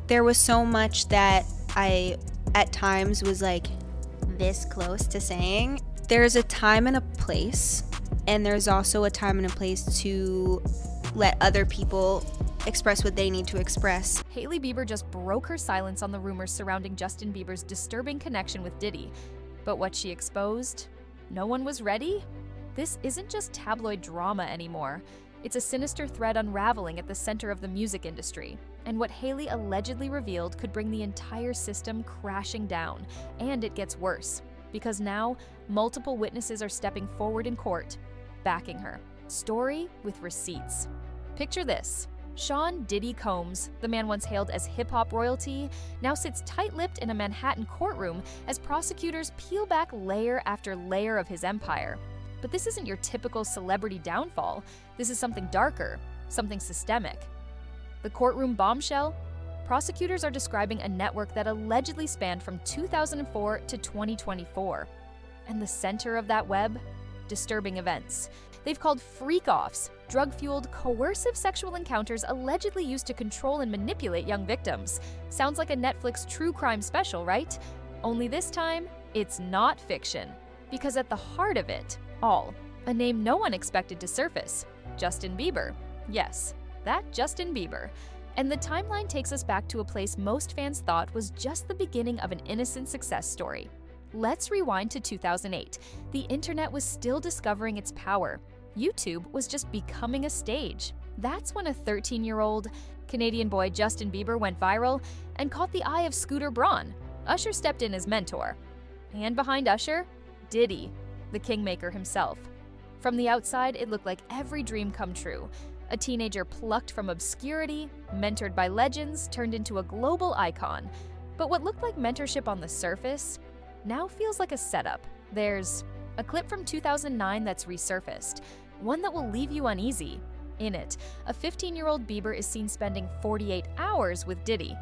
There was so much that I, at times, was like this close to saying. There's a time and a place, and there's also a time and a place to let other people express what they need to express. Hailey Bieber just broke her silence on the rumors surrounding Justin Bieber's disturbing connection with Diddy. But what she exposed? No one was ready? This isn't just tabloid drama anymore. It's a sinister thread unraveling at the center of the music industry. And what Hailey allegedly revealed could bring the entire system crashing down. And it gets worse, because now multiple witnesses are stepping forward in court, backing her. Story with receipts. Picture this. Sean Diddy Combs, the man once hailed as hip-hop royalty, now sits tight-lipped in a Manhattan courtroom as prosecutors peel back layer after layer of his empire. But this isn't your typical celebrity downfall. This is something darker, something systemic. The courtroom bombshell? Prosecutors are describing a network that allegedly spanned from 2004 to 2024. And the center of that web? Disturbing events. They've called freak-offs, drug-fueled, coercive sexual encounters allegedly used to control and manipulate young victims. Sounds like a Netflix true crime special, right? Only this time, it's not fiction. Because at the heart of it all, a name no one expected to surface, Justin Bieber. Yes, that Justin Bieber. And the timeline takes us back to a place most fans thought was just the beginning of an innocent success story. Let's rewind to 2008. The internet was still discovering its power. YouTube was just becoming a stage. That's when a 13-year-old Canadian boy, Justin Bieber, went viral and caught the eye of Scooter Braun. Usher stepped in as mentor. And behind Usher, Diddy, the kingmaker himself. From the outside, it looked like every dream come true. A teenager plucked from obscurity, mentored by legends, turned into a global icon. But what looked like mentorship on the surface now feels like a setup. There's a clip from 2009 that's resurfaced, one that will leave you uneasy. In it, a 15-year-old Bieber is seen spending 48 hours with Diddy.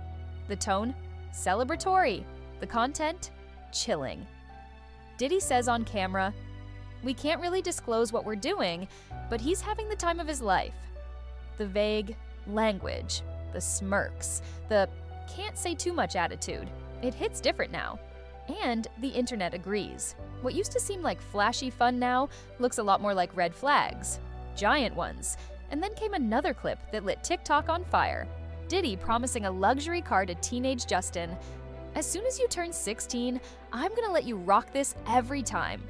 The tone? Celebratory. The content? Chilling. Diddy says on camera, "We can't really disclose what we're doing, but he's having the time of his life." The vague language, the smirks, the can't say too much attitude. It hits different now. And the internet agrees. What used to seem like flashy fun now looks a lot more like red flags. Giant ones. And then came another clip that lit TikTok on fire. Diddy promising a luxury car to teenage Justin. "As soon as you turn 16, I'm gonna let you rock this every time."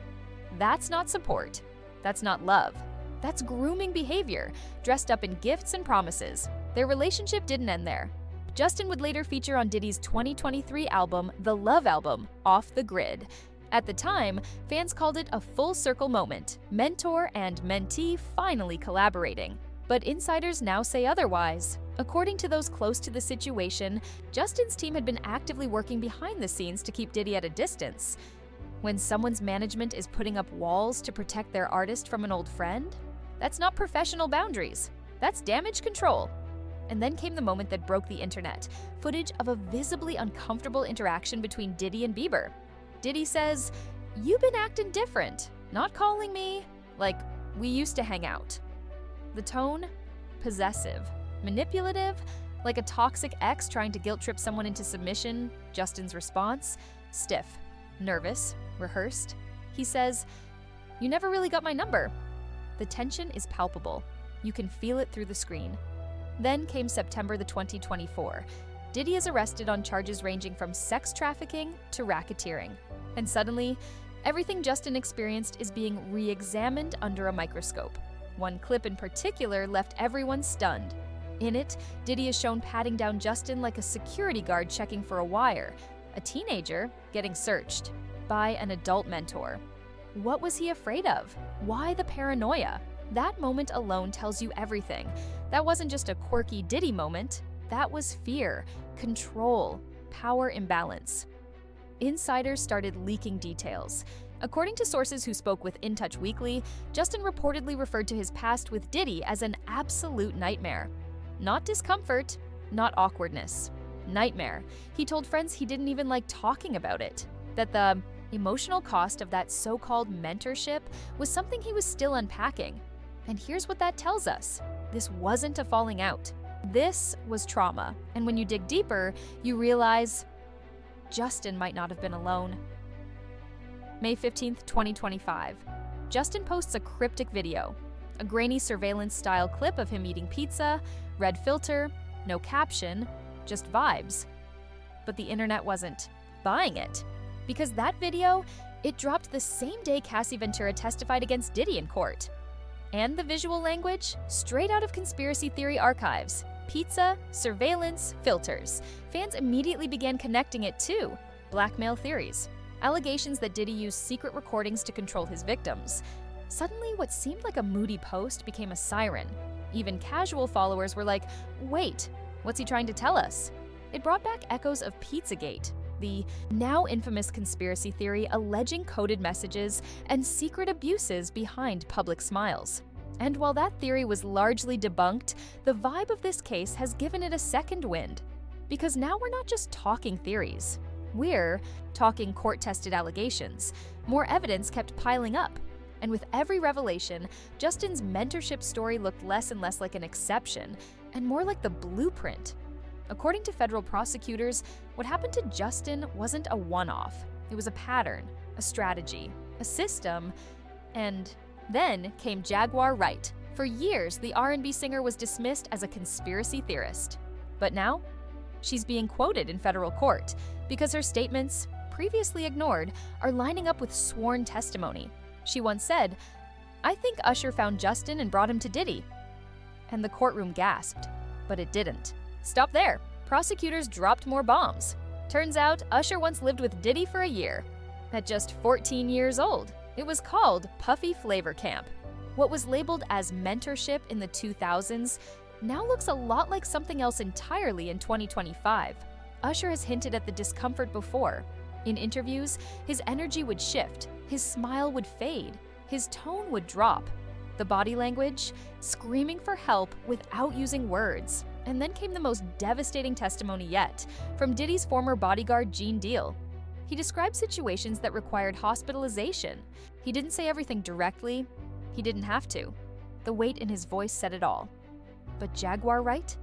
That's not support. That's not love. That's grooming behavior, dressed up in gifts and promises. Their relationship didn't end there. Justin would later feature on Diddy's 2023 album, The Love Album, Off the Grid. At the time, fans called it a full-circle moment, mentor and mentee finally collaborating. But insiders now say otherwise. According to those close to the situation, Justin's team had been actively working behind the scenes to keep Diddy at a distance. When someone's management is putting up walls to protect their artist from an old friend, that's not professional boundaries. That's damage control. And then came the moment that broke the internet, footage of a visibly uncomfortable interaction between Diddy and Bieber. Diddy says, "You've been acting different, not calling me like we used to hang out." The tone? Possessive. Manipulative? Like a toxic ex trying to guilt-trip someone into submission. Justin's response? Stiff. Nervous. Rehearsed. He says, "You never really got my number." The tension is palpable. You can feel it through the screen. Then came September 2024. Diddy is arrested on charges ranging from sex trafficking to racketeering. And suddenly, everything Justin experienced is being re-examined under a microscope. One clip in particular left everyone stunned. In it, Diddy is shown patting down Justin like a security guard checking for a wire, a teenager getting searched by an adult mentor. What was he afraid of? Why the paranoia? That moment alone tells you everything. That wasn't just a quirky Diddy moment. That was fear, control, power imbalance. Insiders started leaking details. According to sources who spoke with In Touch Weekly, Justin reportedly referred to his past with Diddy as an absolute nightmare. Not discomfort, not awkwardness. Nightmare. He told friends he didn't even like talking about it. That the emotional cost of that so-called mentorship was something he was still unpacking. And here's what that tells us. This wasn't a falling out. This was trauma, and when you dig deeper, you realize Justin might not have been alone. May 15th, 2025. Justin posts a cryptic video, a grainy surveillance-style clip of him eating pizza, red filter, no caption, just vibes. But the internet wasn't buying it, because that video, it dropped the same day Cassie Ventura testified against Diddy in court. And the visual language, straight out of conspiracy theory archives. Pizza, surveillance, filters. Fans immediately began connecting it to blackmail theories, allegations that Diddy used secret recordings to control his victims. Suddenly, what seemed like a moody post became a siren. Even casual followers were like, wait, what's he trying to tell us? It brought back echoes of Pizzagate, the now infamous conspiracy theory alleging coded messages and secret abuses behind public smiles. And while that theory was largely debunked, the vibe of this case has given it a second wind. Because now we're not just talking theories. We're talking court-tested allegations. More evidence kept piling up. And with every revelation, Justin's mentorship story looked less and less like an exception, and more like the blueprint. According to federal prosecutors, what happened to Justin wasn't a one-off. It was a pattern, a strategy, a system, and then came Jaguar Wright. For years, the R&B singer was dismissed as a conspiracy theorist. But now, she's being quoted in federal court because her statements, previously ignored, are lining up with sworn testimony. She once said, "I think Usher found Justin and brought him to Diddy." And the courtroom gasped, but it didn't. Stop there. Prosecutors dropped more bombs. Turns out, Usher once lived with Diddy for a year. At just 14 years old, it was called Puffy Flavor Camp. What was labeled as mentorship in the 2000s now looks a lot like something else entirely in 2025. Usher has hinted at the discomfort before. In interviews, his energy would shift, his smile would fade, his tone would drop. The body language, screaming for help without using words. And then came the most devastating testimony yet, from Diddy's former bodyguard Gene Deal. He described situations that required hospitalization. He didn't say everything directly. He didn't have to. The weight in his voice said it all. But Jaguar Wright?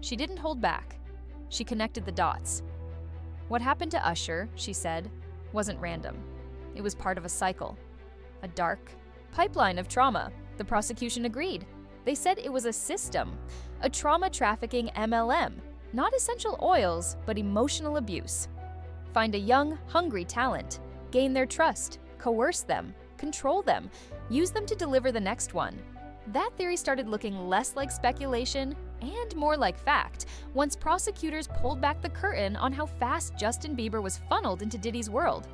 She didn't hold back. She connected the dots. What happened to Usher, she said, wasn't random. It was part of a cycle. A dark pipeline of trauma. The prosecution agreed. They said it was a system, a trauma trafficking MLM, not essential oils, but emotional abuse. Find a young, hungry talent, gain their trust, coerce them, control them, use them to deliver the next one. That theory started looking less like speculation and more like fact once prosecutors pulled back the curtain on how fast Justin Bieber was funneled into Diddy's world.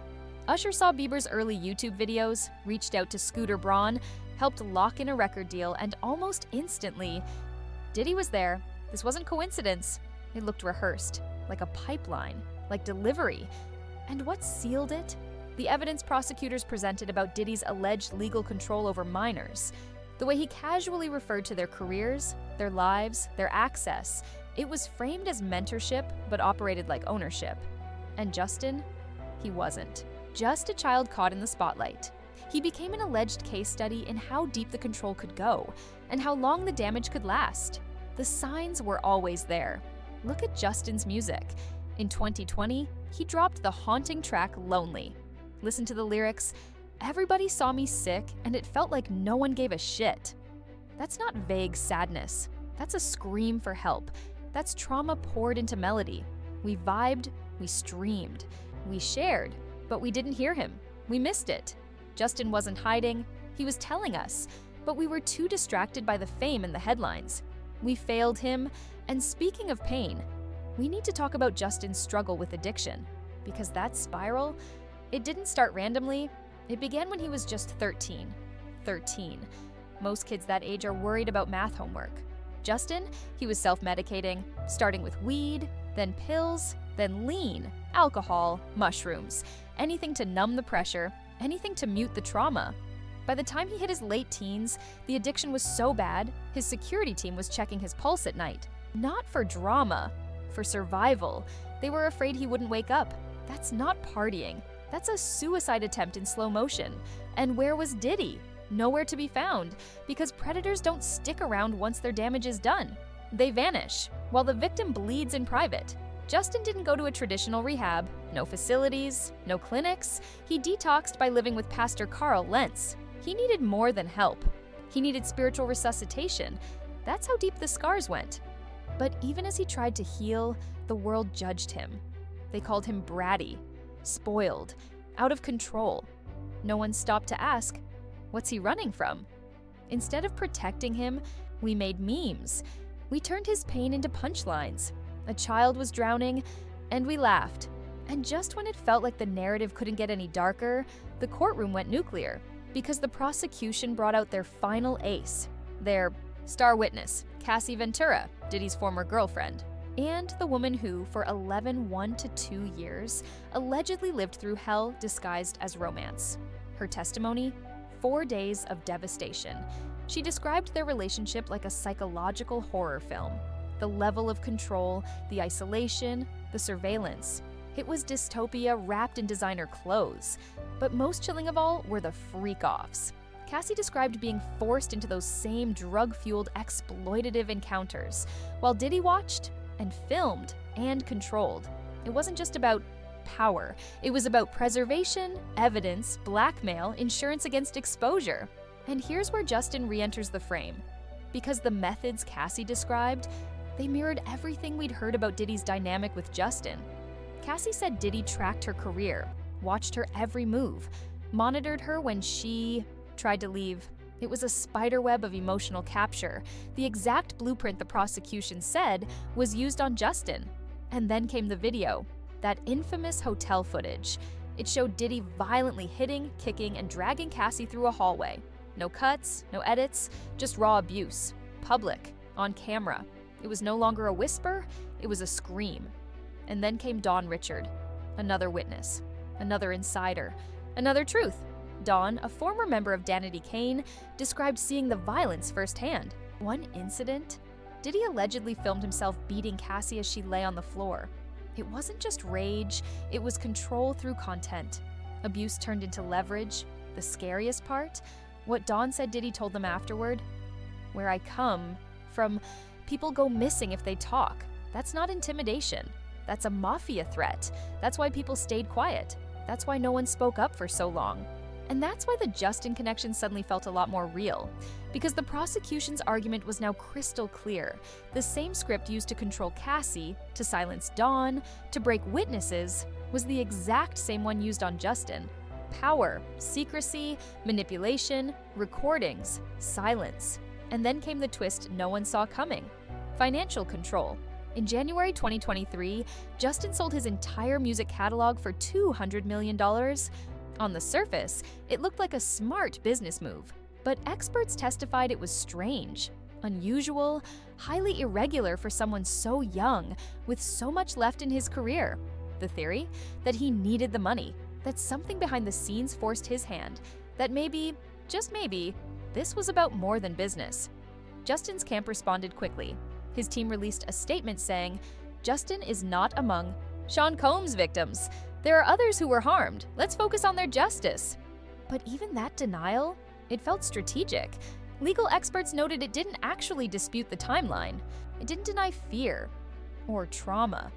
Usher saw Bieber's early YouTube videos, reached out to Scooter Braun, helped lock in a record deal, and almost instantly, Diddy was there. This wasn't coincidence. It looked rehearsed, like a pipeline, like delivery. And what sealed it? The evidence prosecutors presented about Diddy's alleged legal control over minors. The way he casually referred to their careers, their lives, their access. It was framed as mentorship, but operated like ownership. And Justin? He wasn't. Just a child caught in the spotlight. He became an alleged case study in how deep the control could go, and how long the damage could last. The signs were always there. Look at Justin's music. In 2020, he dropped the haunting track Lonely. Listen to the lyrics. Everybody saw me sick, and it felt like no one gave a shit. That's not vague sadness. That's a scream for help. That's trauma poured into melody. We vibed, we streamed, we shared, but we didn't hear him. We missed it. Justin wasn't hiding, he was telling us, but we were too distracted by the fame and the headlines. We failed him, and speaking of pain, we need to talk about Justin's struggle with addiction, because that spiral, it didn't start randomly. It began when he was just 13. 13. Most kids that age are worried about math homework. Justin, he was self-medicating, starting with weed, then pills, then lean, alcohol, mushrooms, anything to numb the pressure, anything to mute the trauma. By the time he hit his late teens, the addiction was so bad, his security team was checking his pulse at night. Not for drama, for survival. They were afraid he wouldn't wake up. That's not partying. That's a suicide attempt in slow motion. And where was Diddy? Nowhere to be found, because predators don't stick around once their damage is done. They vanish, while the victim bleeds in private. Justin didn't go to a traditional rehab, no facilities, no clinics. He detoxed by living with Pastor Carl Lentz. He needed more than help. He needed spiritual resuscitation. That's how deep the scars went. But even as he tried to heal, the world judged him. They called him bratty, spoiled, out of control. No one stopped to ask, what's he running from? Instead of protecting him, we made memes. We turned his pain into punchlines. A child was drowning, and we laughed. And just when it felt like the narrative couldn't get any darker, the courtroom went nuclear because the prosecution brought out their final ace, their star witness, Cassie Ventura, Diddy's former girlfriend, and the woman who, for 1 to 2 years, allegedly lived through hell disguised as romance. Her testimony? 4 days of devastation. She described their relationship like a psychological horror film. The level of control, the isolation, the surveillance. It was dystopia wrapped in designer clothes. But most chilling of all were the freak-offs. Cassie described being forced into those same drug-fueled, exploitative encounters, while Diddy watched and filmed and controlled. It wasn't just about power. It was about preservation, evidence, blackmail, insurance against exposure. And here's where Justin re-enters the frame. Because the methods Cassie described, they mirrored everything we'd heard about Diddy's dynamic with Justin. Cassie said Diddy tracked her career, watched her every move, monitored her when she tried to leave. It was a spiderweb of emotional capture, the exact blueprint the prosecution said was used on Justin. And then came the video, that infamous hotel footage. It showed Diddy violently hitting, kicking, and dragging Cassie through a hallway. No cuts, no edits, just raw abuse. Public, on camera. It was no longer a whisper, it was a scream. And then came Dawn Richard, another witness, another insider, another truth. Dawn, a former member of Danity Kane, described seeing the violence firsthand. One incident, Diddy allegedly filmed himself beating Cassie as she lay on the floor. It wasn't just rage, it was control through content. Abuse turned into leverage. The scariest part? What Dawn said Diddy told them afterward? Where I come from, people go missing if they talk. That's not intimidation. That's a mafia threat. That's why people stayed quiet. That's why no one spoke up for so long. And that's why the Justin connection suddenly felt a lot more real. Because the prosecution's argument was now crystal clear. The same script used to control Cassie, to silence Dawn, to break witnesses, was the exact same one used on Justin. Power, secrecy, manipulation, recordings, silence. And then came the twist no one saw coming. Financial control. In January 2023, Justin sold his entire music catalog for $200 million. On the surface, it looked like a smart business move, but experts testified it was strange, unusual, highly irregular for someone so young, with so much left in his career. The theory? That he needed the money, that something behind the scenes forced his hand, that maybe, just maybe, this was about more than business. Justin's camp responded quickly. His team released a statement saying, "Justin is not among Sean Combs' victims. There are others who were harmed. Let's focus on their justice." But even that denial, it felt strategic. Legal experts noted it didn't actually dispute the timeline. It didn't deny fear or trauma.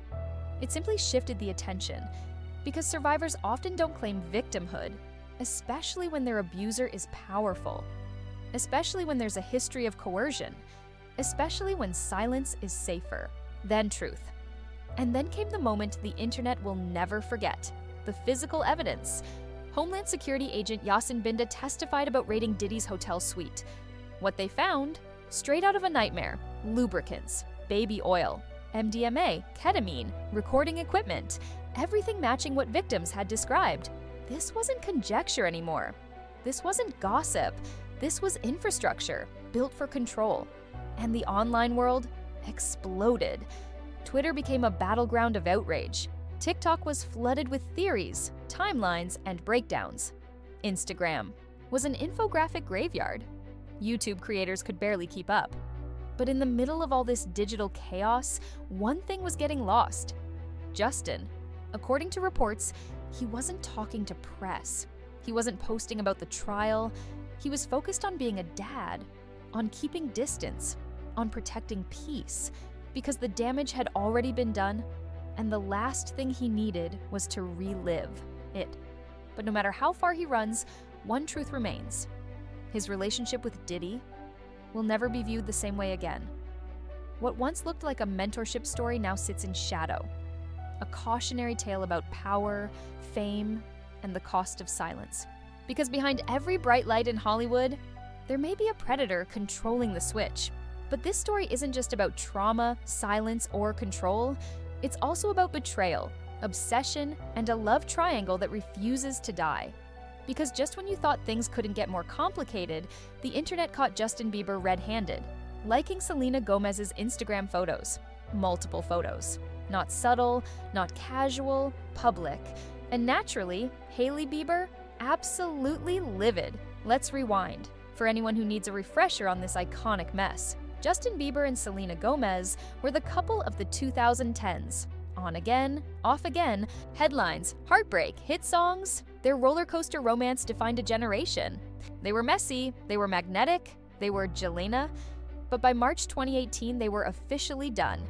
It simply shifted the attention, because survivors often don't claim victimhood, especially when their abuser is powerful, especially when there's a history of coercion, especially when silence is safer than truth. And then came the moment the internet will never forget, the physical evidence. Homeland Security agent Yasin Binda testified about raiding Diddy's hotel suite. What they found? Straight out of a nightmare: lubricants, baby oil, MDMA, ketamine, recording equipment, everything matching what victims had described. This wasn't conjecture anymore. This wasn't gossip. This was infrastructure built for control. And the online world exploded. Twitter became a battleground of outrage. TikTok was flooded with theories, timelines, and breakdowns. Instagram was an infographic graveyard. YouTube creators could barely keep up. But in the middle of all this digital chaos, one thing was getting lost. Justin. According to reports, he wasn't talking to press. He wasn't posting about the trial. He was focused on being a dad, on keeping distance. on protecting peace, because the damage had already been done, and the last thing he needed was to relive it. But no matter how far he runs, one truth remains. His relationship with Diddy will never be viewed the same way again. What once looked like a mentorship story now sits in shadow, a cautionary tale about power, fame, and the cost of silence. Because behind every bright light in Hollywood, there may be a predator controlling the switch. But this story isn't just about trauma, silence, or control. It's also about betrayal, obsession, and a love triangle that refuses to die. Because just when you thought things couldn't get more complicated, the internet caught Justin Bieber red-handed, liking Selena Gomez's Instagram photos. Multiple photos. Not subtle, not casual, public. And naturally, Hailey Bieber, absolutely livid. Let's rewind, for anyone who needs a refresher on this iconic mess. Justin Bieber and Selena Gomez were the couple of the 2010s. On again, off again, headlines, heartbreak, hit songs. Their roller coaster romance defined a generation. They were messy, they were magnetic, they were Jelena, but by March 2018, they were officially done.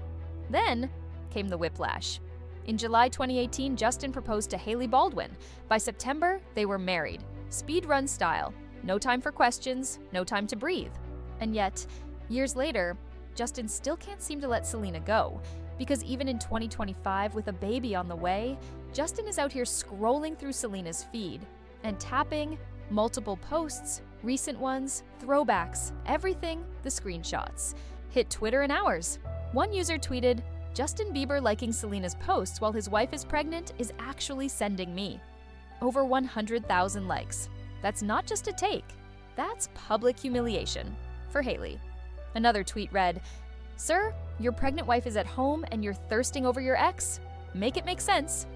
Then came the whiplash. In July 2018, Justin proposed to Hailey Baldwin. By September, they were married. Speed run style. No time for questions, no time to breathe. And yet, years later, Justin still can't seem to let Selena go, because even in 2025, with a baby on the way, Justin is out here scrolling through Selena's feed and tapping multiple posts, recent ones, throwbacks, everything, the screenshots. Hit Twitter in hours. One user tweeted, "Justin Bieber liking Selena's posts while his wife is pregnant is actually sending me." Over 100,000 likes. That's not just a take, that's public humiliation for Hailey. Another tweet read, "Sir, your pregnant wife is at home and you're thirsting over your ex? Make it make sense."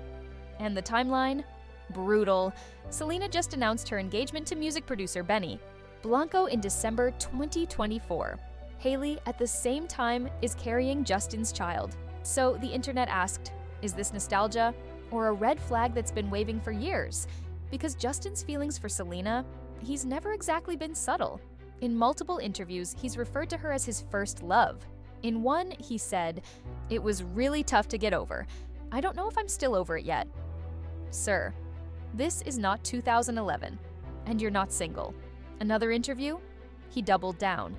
And the timeline? Brutal. Selena just announced her engagement to music producer Benny Blanco in December 2024. Hailey, at the same time, is carrying Justin's child. So the internet asked, is this nostalgia or a red flag that's been waving for years? Because Justin's feelings for Selena, he's never exactly been subtle. In multiple interviews, he's referred to her as his first love. In one, he said, "It was really tough to get over. I don't know if I'm still over it yet." Sir, this is not 2011, and you're not single. Another interview, he doubled down.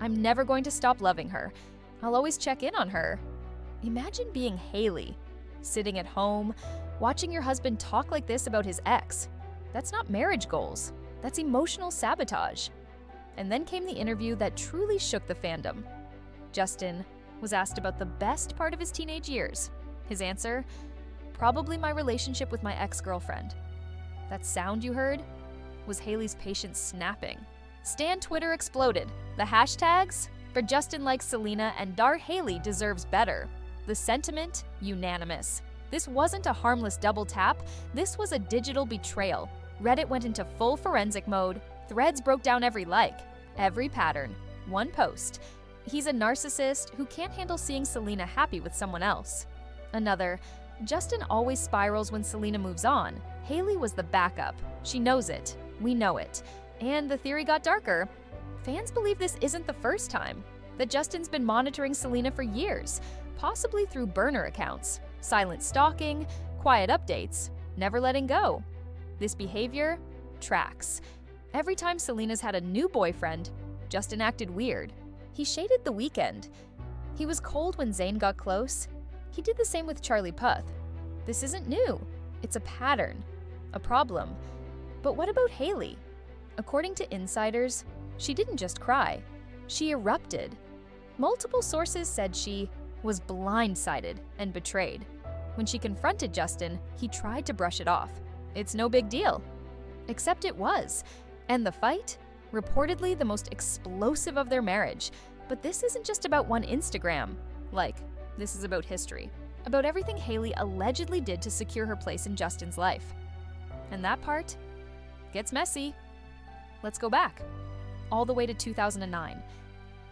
"I'm never going to stop loving her. I'll always check in on her." Imagine being Hailey, sitting at home, watching your husband talk like this about his ex. That's not marriage goals. That's emotional sabotage. And then came the interview that truly shook the fandom. Justin was asked about the best part of his teenage years. His answer, "Probably my relationship with my ex-girlfriend." That sound you heard was Hailey's patience snapping. Stan Twitter exploded. The hashtags? For Justin likes Selena and Dar Hailey deserves better. The sentiment? Unanimous. This wasn't a harmless double tap, this was a digital betrayal. Reddit went into full forensic mode. Threads broke down every like, every pattern, one post. He's a narcissist who can't handle seeing Selena happy with someone else. Another, Justin always spirals when Selena moves on. Hailey was the backup. She knows it. We know it. And the theory got darker. Fans believe this isn't the first time, that Justin's been monitoring Selena for years, possibly through burner accounts, silent stalking, quiet updates, never letting go. This behavior tracks. Every time Selena's had a new boyfriend, Justin acted weird. He shaded The Weeknd. He was cold when Zayn got close. He did the same with Charlie Puth. This isn't new. It's a pattern, a problem. But what about Hailey? According to insiders, she didn't just cry. She erupted. Multiple sources said she was blindsided and betrayed. When she confronted Justin, he tried to brush it off. It's no big deal. Except it was. And the fight? Reportedly the most explosive of their marriage. But this isn't just about one Instagram. This is about history. About everything Hailey allegedly did to secure her place in Justin's life. And that part gets messy. Let's go back. All the way to 2009.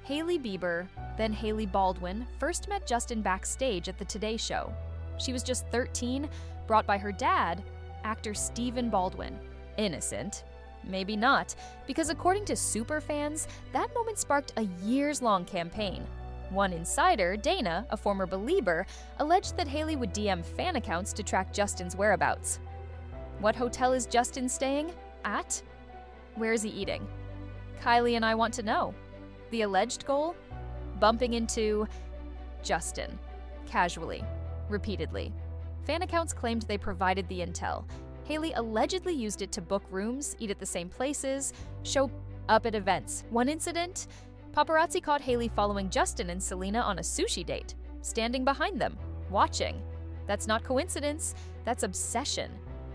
Hailey Bieber, then Hailey Baldwin, first met Justin backstage at the Today Show. She was just 13, brought by her dad, actor Stephen Baldwin. Innocent. Maybe not, because according to superfans, that moment sparked a years-long campaign. One insider, Dana, a former Belieber, alleged that Hailey would DM fan accounts to track Justin's whereabouts. What hotel is Justin staying at? Where is he eating? Kylie and I want to know. The alleged goal? Bumping into Justin. Casually. Repeatedly. Fan accounts claimed they provided the intel. Hailey allegedly used it to book rooms, eat at the same places, show up at events. One incident, paparazzi caught Hailey following Justin and Selena on a sushi date, standing behind them, watching. That's not coincidence, that's obsession.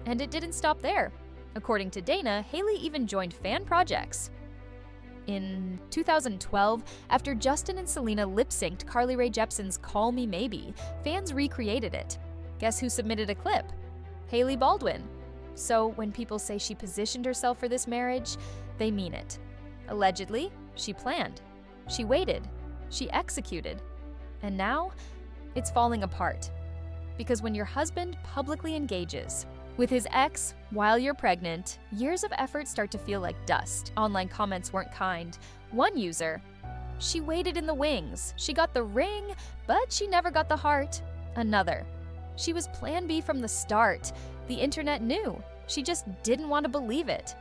And it didn't stop there. According to Dana, Hailey even joined fan projects. In 2012, after Justin and Selena lip-synced Carly Rae Jepsen's Call Me Maybe, fans recreated it. Guess who submitted a clip? Hailey Baldwin. So when people say she positioned herself for this marriage, they mean it. Allegedly, she planned. She waited. She executed. And now, it's falling apart. Because when your husband publicly engages with his ex while you're pregnant, years of effort start to feel like dust. Online comments weren't kind. One user, "She waited in the wings. She got the ring, but she never got the heart." Another, "She was plan B from the start. The internet knew. She just didn't want to believe it."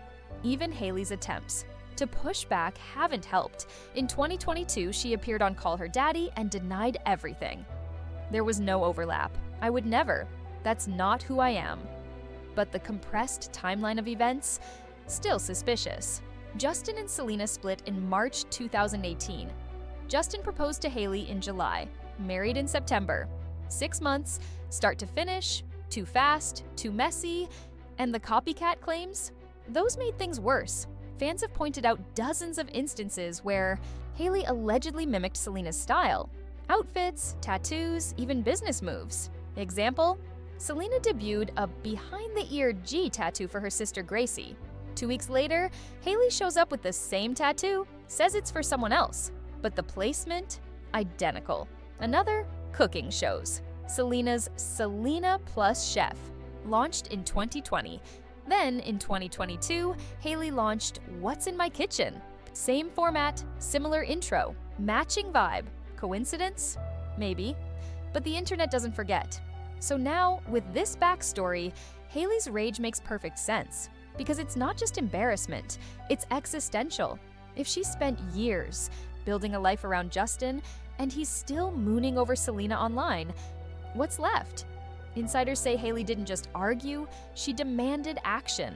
Even Hailey's attempts to push back haven't helped. In 2022, she appeared on Call Her Daddy and denied everything. "There was no overlap. I would never. That's not who I am." But the compressed timeline of events? Still suspicious. Justin and Selena split in March 2018. Justin proposed to Hailey in July, married in September. 6 months, start to finish, too fast, too messy, and the copycat claims? Those made things worse. Fans have pointed out dozens of instances where Hailey allegedly mimicked Selena's style. Outfits, tattoos, even business moves. Example? Selena debuted a behind-the-ear G tattoo for her sister Gracie. 2 weeks later, Hailey shows up with the same tattoo, says it's for someone else, but the placement? Identical. Another? Cooking shows. Selena's Selena Plus Chef, launched in 2020. Then, in 2022, Hailey launched What's in My Kitchen? Same format, similar intro, matching vibe. Coincidence? Maybe. But the internet doesn't forget. So now, with this backstory, Hailey's rage makes perfect sense. Because it's not just embarrassment, it's existential. If she spent years building a life around Justin, and he's still mooning over Selena online, what's left? Insiders say Hailey didn't just argue, she demanded action.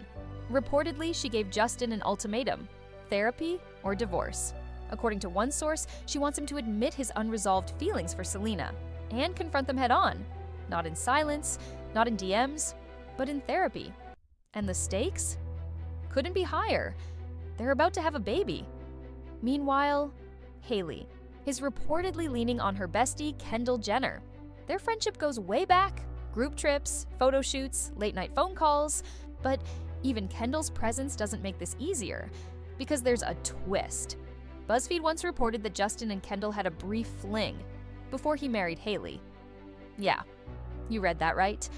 Reportedly, she gave Justin an ultimatum: therapy or divorce. According to one source, she wants him to admit his unresolved feelings for Selena and confront them head-on. Not in silence, not in DMs, but in therapy. And the stakes? Couldn't be higher. They're about to have a baby. Meanwhile, Hailey is reportedly leaning on her bestie, Kendall Jenner. Their friendship goes way back, group trips, photo shoots, late-night phone calls, but even Kendall's presence doesn't make this easier, because there's a twist. BuzzFeed once reported that Justin and Kendall had a brief fling before he married Hailey. Yeah, you read that right.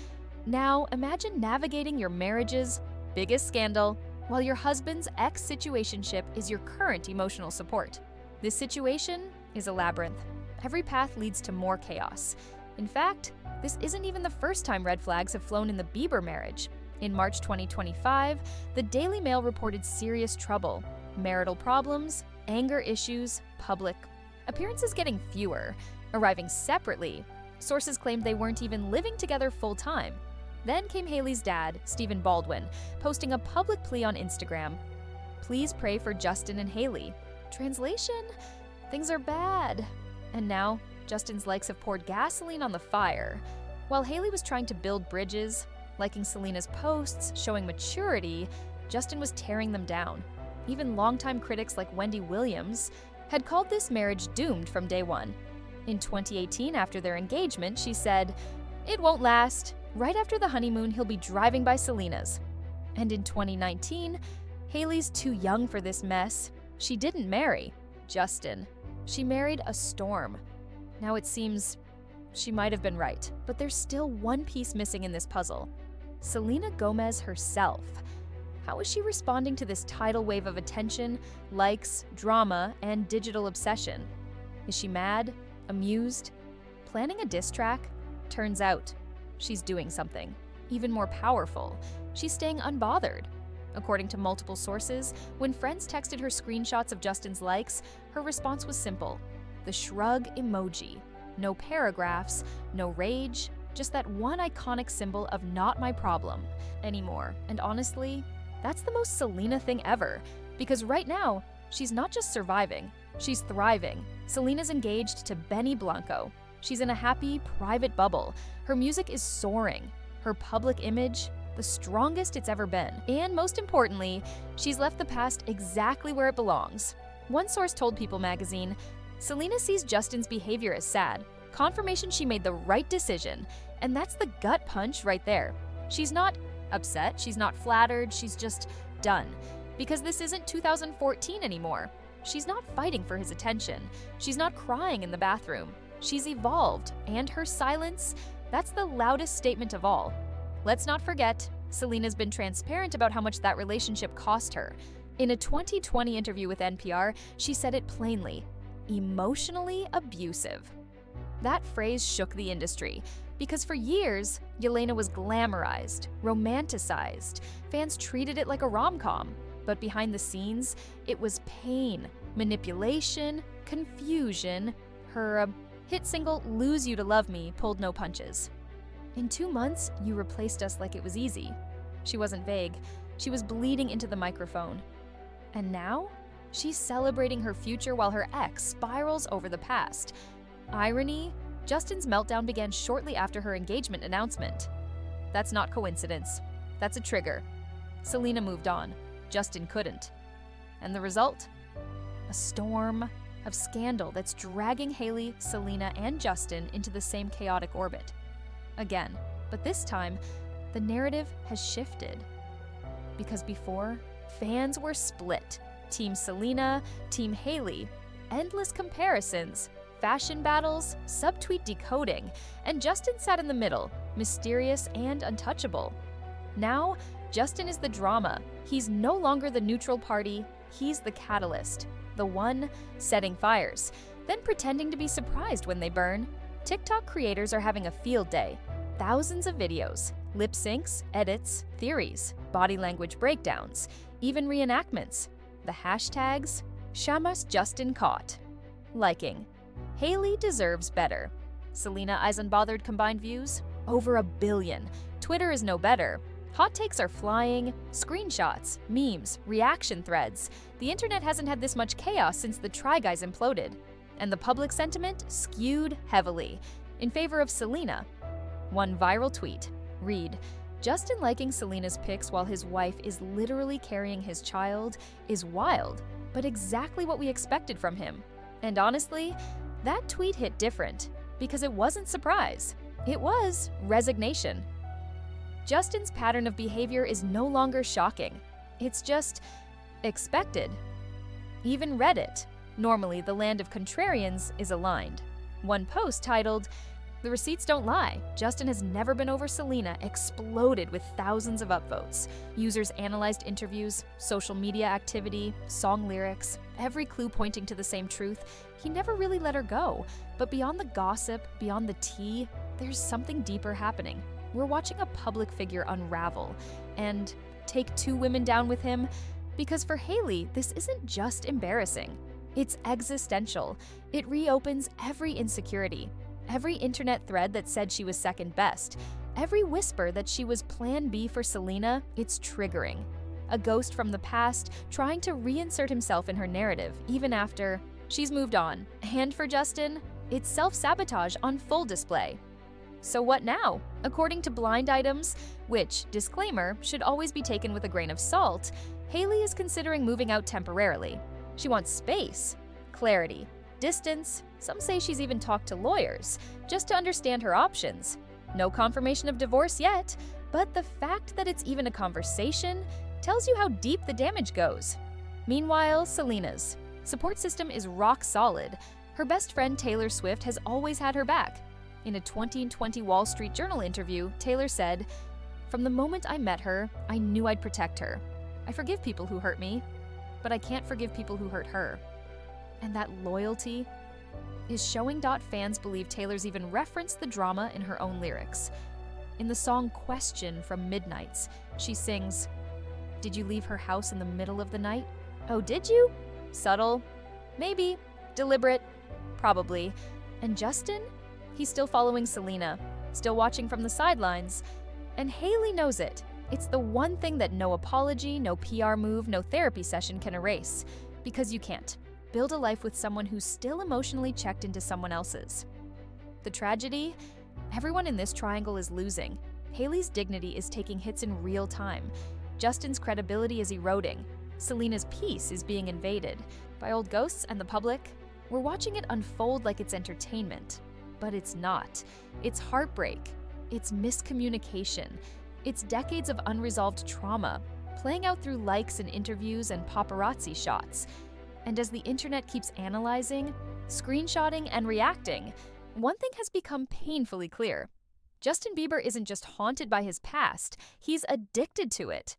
Now, imagine navigating your marriage's biggest scandal while your husband's ex-situationship is your current emotional support. This situation is a labyrinth. Every path leads to more chaos. In fact, this isn't even the first time red flags have flown in the Bieber marriage. In March 2025, the Daily Mail reported serious trouble, marital problems, anger issues, public appearances getting fewer, arriving separately. Sources claimed they weren't even living together full-time. Then came Hailey's dad, Stephen Baldwin, posting a public plea on Instagram. "Please pray for Justin and Hailey." Translation? Things are bad. And now, Justin's likes have poured gasoline on the fire. While Hailey was trying to build bridges, liking Selena's posts, showing maturity, Justin was tearing them down. Even longtime critics like Wendy Williams had called this marriage doomed from day one. In 2018, after their engagement, she said, "It won't last. Right after the honeymoon, he'll be driving by Selena's." And in 2019, Hailey's too young for this mess. She didn't marry Justin. She married a storm. Now it seems she might have been right, but there's still one piece missing in this puzzle: Selena Gomez herself. How is she responding to this tidal wave of attention, likes, drama, and digital obsession? Is she mad? Amused? Planning a diss track? Turns out, she's doing something even more powerful. She's staying unbothered. According to multiple sources, when friends texted her screenshots of Justin's likes, her response was simple: the shrug emoji. No paragraphs, no rage, just that one iconic symbol of not my problem anymore. And honestly, that's the most Selena thing ever, because right now, she's not just surviving, she's thriving. Selena's engaged to Benny Blanco. She's in a happy, private bubble. Her music is soaring. Her public image, the strongest it's ever been. And most importantly, she's left the past exactly where it belongs. One source told People magazine, Selena sees Justin's behavior as sad, confirmation she made the right decision, and that's the gut punch right there. She's not upset, she's not flattered, she's just done. Because this isn't 2014 anymore. She's not fighting for his attention. She's not crying in the bathroom. She's evolved, and her silence, that's the loudest statement of all. Let's not forget, Selena's been transparent about how much that relationship cost her. In a 2020 interview with NPR, she said it plainly: emotionally abusive. That phrase shook the industry, because for years, Yelena was glamorized, romanticized. Fans treated it like a rom-com. But behind the scenes, it was pain, manipulation, confusion. Her hit single, Lose You to Love Me, pulled no punches. In 2 months, you replaced us like it was easy. She wasn't vague. She was bleeding into the microphone. And now, she's celebrating her future while her ex spirals over the past. Irony, Justin's meltdown began shortly after her engagement announcement. That's not coincidence. That's a trigger. Selena moved on. Justin couldn't. And the result? A storm of scandal that's dragging Hailey, Selena, and Justin into the same chaotic orbit. Again, but this time, the narrative has shifted. Because before, fans were split. Team Selena, Team Hailey, endless comparisons, fashion battles, subtweet decoding, and Justin sat in the middle, mysterious and untouchable. Now, Justin is the drama. He's no longer the neutral party, he's the catalyst, the one setting fires, then pretending to be surprised when they burn. TikTok creators are having a field day. Thousands of videos, lip syncs, edits, theories, body language breakdowns, even reenactments. The hashtags: Shamas Justin caught. Liking: Hailey deserves better. Selena Eyes Unbothered combined views? Over 1 billion. Twitter is no better. Hot takes are flying, screenshots, memes, reaction threads. The internet hasn't had this much chaos since the Try Guys imploded. And the public sentiment skewed heavily in favor of Selena. One viral tweet: read, Justin liking Selena's pics while his wife is literally carrying his child is wild, but exactly what we expected from him. And honestly, that tweet hit different because it wasn't surprise. It was resignation. Justin's pattern of behavior is no longer shocking. It's just expected. Even Reddit, normally the land of contrarians, is aligned. One post titled, "The receipts don't lie. Justin has never been over Selena," exploded with thousands of upvotes. Users analyzed interviews, social media activity, song lyrics, every clue pointing to the same truth. He never really let her go. But beyond the gossip, beyond the tea, there's something deeper happening. We're watching a public figure unravel and take 2 women down with him, because for Hailey, this isn't just embarrassing. It's existential. It reopens every insecurity, every internet thread that said she was second best, every whisper that she was plan B for Selena. It's triggering. A ghost from the past trying to reinsert himself in her narrative, even after she's moved on. And for Justin, it's self-sabotage on full display. So what now? According to Blind Items, which, disclaimer, should always be taken with a grain of salt, Hailey is considering moving out temporarily. She wants space, clarity, distance. Some say she's even talked to lawyers, just to understand her options. No confirmation of divorce yet, but the fact that it's even a conversation tells you how deep the damage goes. Meanwhile, Selena's support system is rock solid. Her best friend Taylor Swift has always had her back. In a 2020 Wall Street Journal interview, Taylor said, "From the moment I met her, I knew I'd protect her. I forgive people who hurt me, but I can't forgive people who hurt her. And that loyalty is showing. Fans believe Taylor's even referenced the drama in her own lyrics. In the song Question from Midnights, she sings, "Did you leave her house in the middle of the night? Oh, did you? Subtle? Maybe. Deliberate? Probably. And Justin? He's still following Selena, still watching from the sidelines. And Hailey knows it. It's the one thing that no apology, no PR move, no therapy session can erase. Because you can't build a life with someone who's still emotionally checked into someone else's. The tragedy? Everyone in this triangle is losing. Hailey's dignity is taking hits in real time. Justin's credibility is eroding. Selena's peace is being invaded. By old ghosts and the public, we're watching it unfold like it's entertainment. But it's not. It's heartbreak. It's miscommunication. It's decades of unresolved trauma, playing out through likes and interviews and paparazzi shots. And as the internet keeps analyzing, screenshotting, and reacting, one thing has become painfully clear. Justin Bieber isn't just haunted by his past, he's addicted to it.